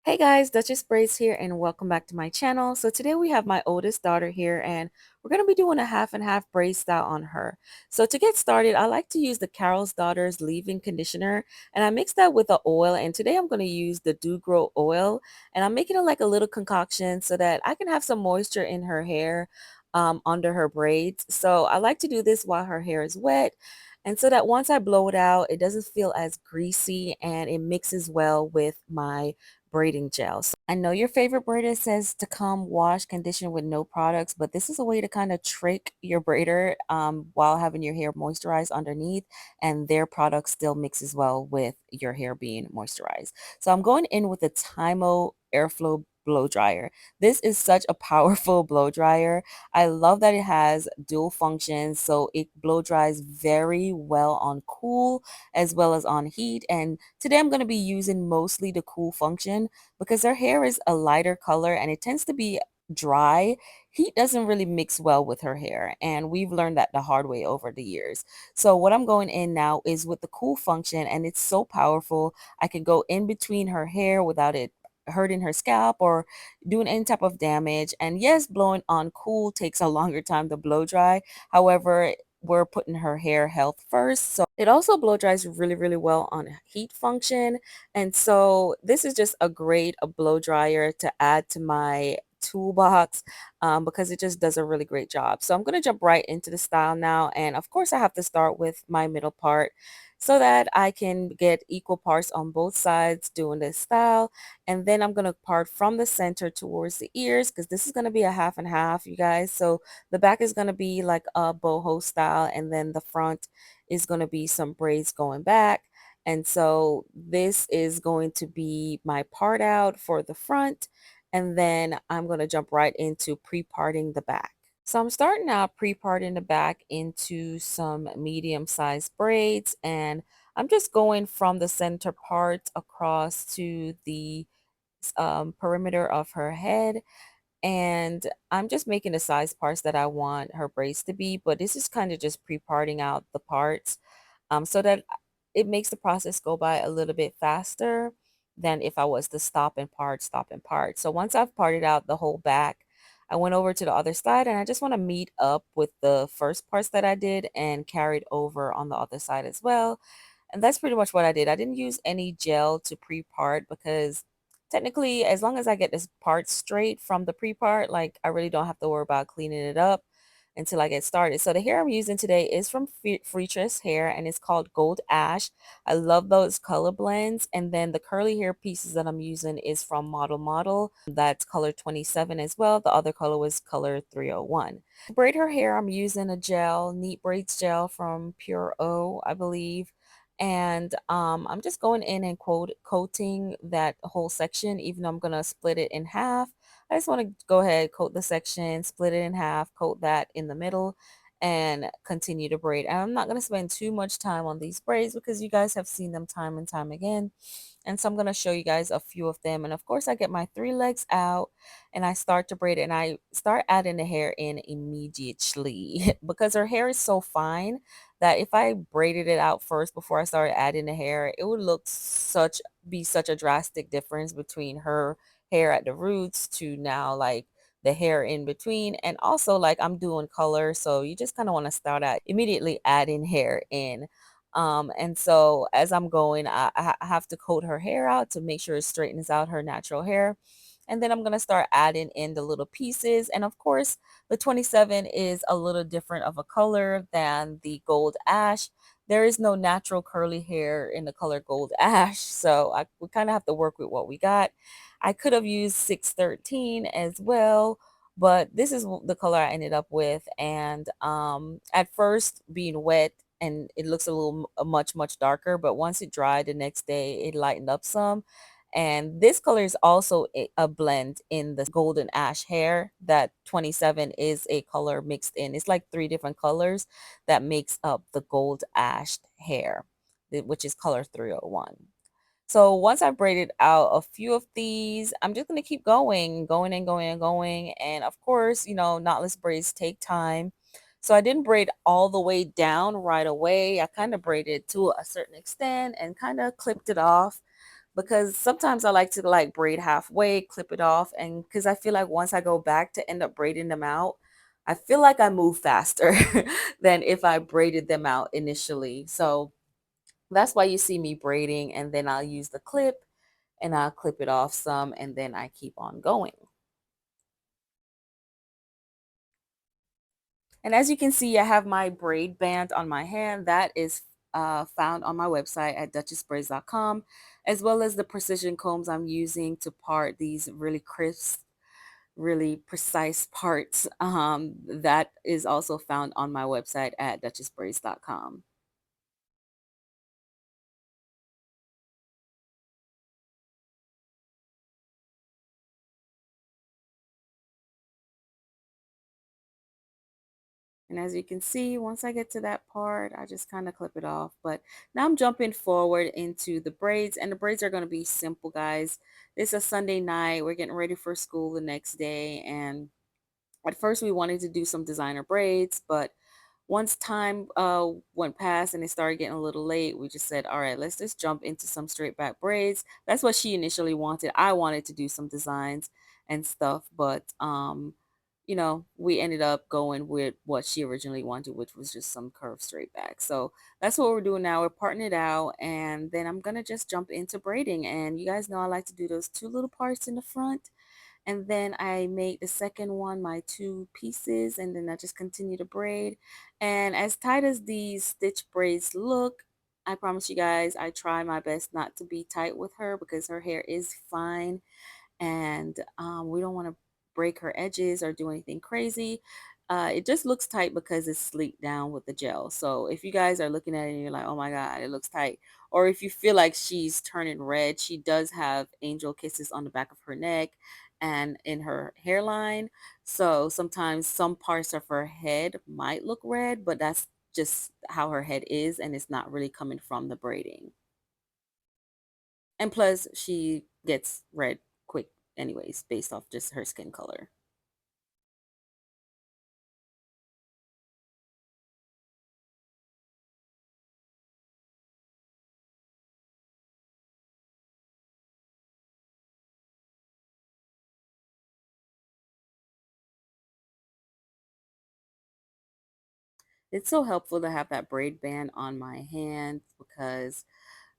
Hey guys, Duchess Braids here and welcome back to my channel. So today we have my oldest daughter here and we're going to be doing a half and half braid style on her. So to get started, I like to use the Carol's Daughter's leave-in conditioner and I mix that with the oil, and today I'm going to use the Do Grow oil, and I'm making it like a little concoction so that I can have some moisture in her hair under her braids. So I like to do this while her hair is wet, and so that once I blow it out, it doesn't feel as greasy and it mixes well with my braiding gel. So I know your favorite braider says to come wash, condition with no products, but this is a way to kind of trick your braider while having your hair moisturized underneath, and their product still mixes well with your hair being moisturized. So I'm going in with the Tymo Airflow blow dryer. This is such a powerful blow dryer. I love that it has dual functions, so it blow dries very well on cool as well as on heat. And today I'm going to be using mostly the cool function because her hair is a lighter color and it tends to be dry. Heat doesn't really mix well with her hair, and we've learned that the hard way over the years. So what I'm going in now is with the cool function, and it's so powerful. I can go in between her hair without it hurting her scalp or doing any type of damage. And yes, blowing on cool takes a longer time to blow dry. However, we're putting her hair health first. So it also blow dries really well on heat function. And so this is just a great blow dryer to add to my toolbox because it just does a really great job. So I'm going to jump right into the style now. And of course, I have to start with my middle part so that I can get equal parts on both sides doing this style. And then I'm going to part from the center towards the ears because this is going to be a half and half, you guys. So the back is going to be like a boho style, and then the front is going to be some braids going back. And so this is going to be my part out for the front. And then I'm going to jump right into pre-parting the back. So I'm starting out pre-parting the back into some medium-sized braids, and I'm just going from the center part across to the perimeter of her head, and I'm just making the size parts that I want her braids to be, but this is kind of just pre-parting out the parts so that it makes the process go by a little bit faster than if I was to stop and part. So once I've parted out the whole back, I went over to the other side and I just want to meet up with the first parts that I did and carried over on the other side as well. And that's pretty much what I did. I didn't use any gel to pre-part because technically, as long as I get this part straight from the pre-part, like I really don't have to worry about cleaning it up until I get started. So the hair I'm using today is from Freetress Hair and it's called Gold Ash. I love those color blends. And then the curly hair pieces that I'm using is from Model. That's color 27 as well. The other color was color 301. To braid her hair, I'm using a gel, Neat Braids gel from Pure O, I believe. And I'm just going in and coating that whole section, even though I'm going to split it in half. I just want to go ahead, coat the section, split it in half, coat that in the middle, and continue to braid. And I'm not going to spend too much time on these braids because you guys have seen them time and time again. And so I'm going to show you guys a few of them. And of course, I get my 3 legs out and I start to braid it, and I start adding the hair in immediately because her hair is so fine that if I braided it out first before I started adding the hair, it would be such a drastic difference between her hair at the roots to now like the hair in between. And also, like, I'm doing color, so you just kind of want to start out immediately adding hair in. And so as I'm going, I have to coat her hair out to make sure it straightens out her natural hair. And then I'm going to start adding in the little pieces. And of course, the 27 is a little different of a color than the gold ash. There is no natural curly hair in the color gold ash, so we kind of have to work with what we got. I could have used 613 as well, but this is the color I ended up with. And at first, being wet, and it looks a little much darker, but once it dried the next day, it lightened up some. And this color is also a blend in the golden ash hair. That 27 is a color mixed in. It's like 3 different colors that makes up the gold ash hair, which is color 301. So once I've braided out a few of these, I'm just going to keep going and going and going. And of course, knotless braids take time. So I didn't braid all the way down right away. I kind of braided to a certain extent and kind of clipped it off. because sometimes I like to like braid halfway, clip it off, and because I feel like once I go back to end up braiding them out, I feel like I move faster than if I braided them out initially. So that's why you see me braiding, and then I'll use the clip and I'll clip it off some, and then I keep on going. And as you can see, I have my braid band on my hand. That is found on my website at duchessbraids.com, as well as the precision combs I'm using to part these really crisp, really precise parts. That is also found on my website at duchessbraids.com. And as you can see, once I get to that part, I just kind of clip it off. But now I'm jumping forward into the braids, and the braids are going to be simple, guys. It's a Sunday night. We're getting ready for school the next day. And at first, we wanted to do some designer braids, but once time went past and it started getting a little late, we just said, all right, let's just jump into some straight back braids. That's what she initially wanted. I wanted to do some designs and stuff, but we ended up going with what she originally wanted, which was just some curved straight back. So that's what we're doing now. We're parting it out, and then I'm gonna just jump into braiding. And you guys know I like to do those two little parts in the front, and then I made the second one my two pieces, and then I just continue to braid. And as tight as these stitch braids look, I promise you guys I try my best not to be tight with her because her hair is fine, and we don't want to break her edges or do anything crazy. It just looks tight because it's sleeked down with the gel. So if you guys are looking at it and you're like, oh my God, it looks tight. Or if you feel like she's turning red, she does have angel kisses on the back of her neck and in her hairline. So sometimes some parts of her head might look red, but that's just how her head is, and it's not really coming from the braiding. And plus, she gets red quick anyways, based off just her skin color. It's so helpful to have that braid band on my hand because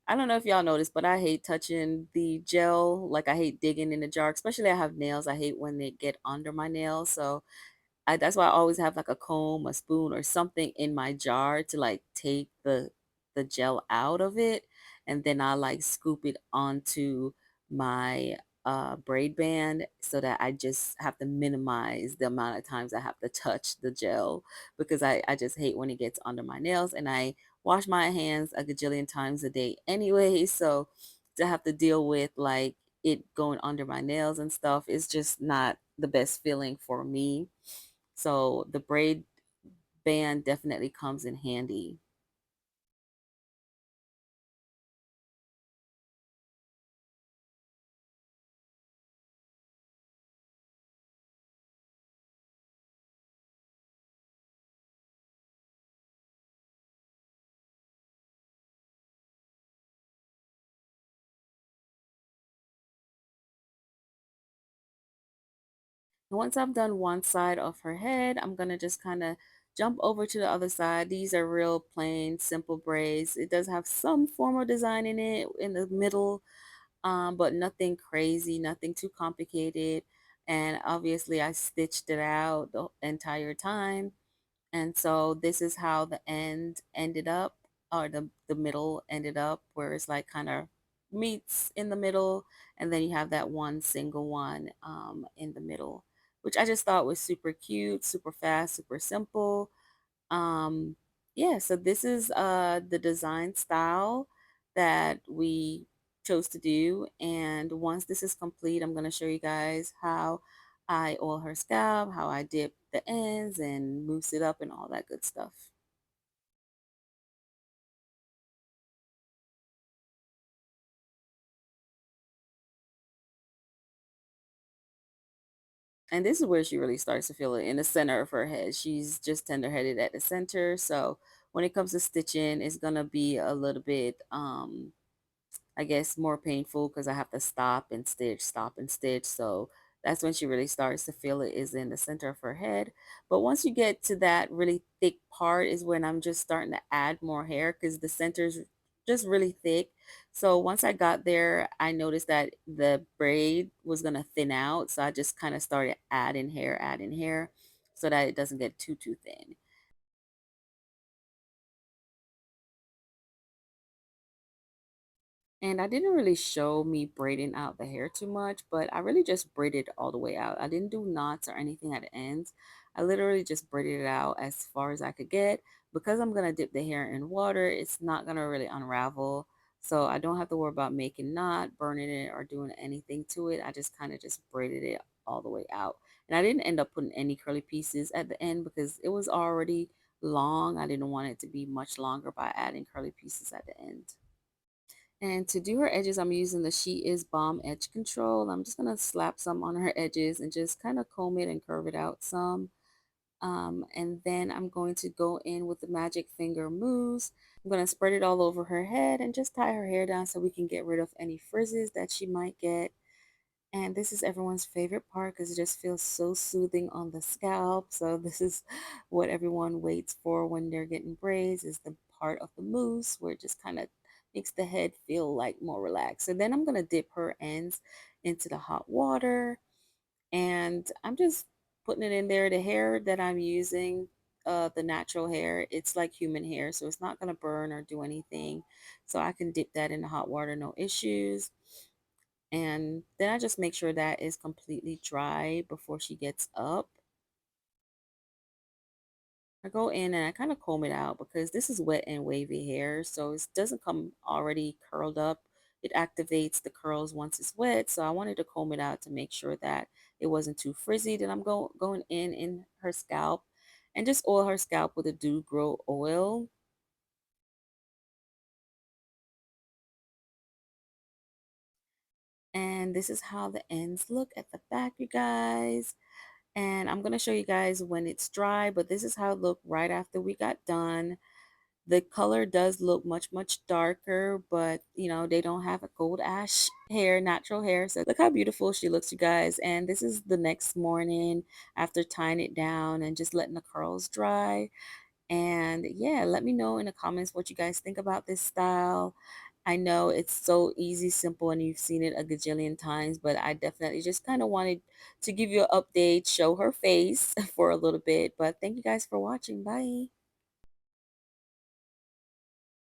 I don't know if y'all noticed, but I hate touching the gel. Like I hate digging in the jar, especially I have nails. I hate when they get under my nails. So that's why I always have like a comb, a spoon, or something in my jar to like take the gel out of it, and then I like scoop it onto my braid band so that I just have to minimize the amount of times I have to touch the gel because I just hate when it gets under my nails, and I wash my hands a gajillion times a day anyway. So to have to deal with like it going under my nails and stuff is just not the best feeling for me. So the braid band definitely comes in handy. And once I've done one side of her head, I'm gonna just kind of jump over to the other side. These are real plain, simple braids. It does have some form of design in it in the middle, but nothing crazy, nothing too complicated. And obviously, I stitched it out the entire time. And so this is how the end ended up, or the middle ended up, where it's like kind of meets in the middle, and then you have that one single one in the middle, which I just thought was super cute, super fast, super simple. Um, yeah, so this is the design style that we chose to do. And once this is complete, I'm going to show you guys how I oil her scalp, how I dip the ends and mousse it up and all that good stuff. And this is where she really starts to feel it in the center of her head. She's just tender-headed at the center. So when it comes to stitching, it's gonna be a little bit I guess, more painful because I have to stop and stitch. So that's when she really starts to feel it is in the center of her head. But once you get to that really thick part is when I'm just starting to add more hair because the center's just really thick. So once I got there, I noticed that the braid was gonna thin out. So I just kind of started adding hair so that it doesn't get too thin. And I didn't really show me braiding out the hair too much, but I really just braided all the way out. I didn't do knots or anything at the ends. I literally just braided it out as far as I could get. Because I'm going to dip the hair in water, it's not going to really unravel. So I don't have to worry about making knot, burning it, or doing anything to it. I just kind of just braided it all the way out. And I didn't end up putting any curly pieces at the end because it was already long. I didn't want it to be much longer by adding curly pieces at the end. And to do her edges, I'm using the She Is Balm Edge Control. I'm just going to slap some on her edges and just kind of comb it and curve it out some. And then I'm going to go in with the Magic Finger Mousse. I'm going to spread it all over her head and just tie her hair down so we can get rid of any frizzes that she might get. And this is everyone's favorite part because it just feels so soothing on the scalp. So this is what everyone waits for when they're getting braids is the part of the mousse where it just kind of makes the head feel like more relaxed. And then I'm going to dip her ends into the hot water and I'm just putting it in there. The hair that I'm using, the natural hair, it's like human hair. So it's not going to burn or do anything. So I can dip that in the hot water, no issues. And then I just make sure that is completely dry before she gets up. I go in and I kind of comb it out because this is wet and wavy hair, so it doesn't come already curled up. It activates the curls once it's wet, so I wanted to comb it out to make sure that it wasn't too frizzy. Then I'm going in her scalp and just oil her scalp with a Dew Grow oil. And this is how the ends look at the back, you guys. And I'm going to show you guys when it's dry, but this is how it looked right after we got done. The color does look much darker, but you know, they don't have a gold ash hair, natural hair. So look how beautiful she looks, you guys. And this is the next morning after tying it down and just letting the curls dry. And yeah, let me know in the comments what you guys think about this style. I know it's so easy, simple, and you've seen it a gajillion times, but I definitely just kind of wanted to give you an update, show her face for a little bit. But thank you guys for watching. Bye.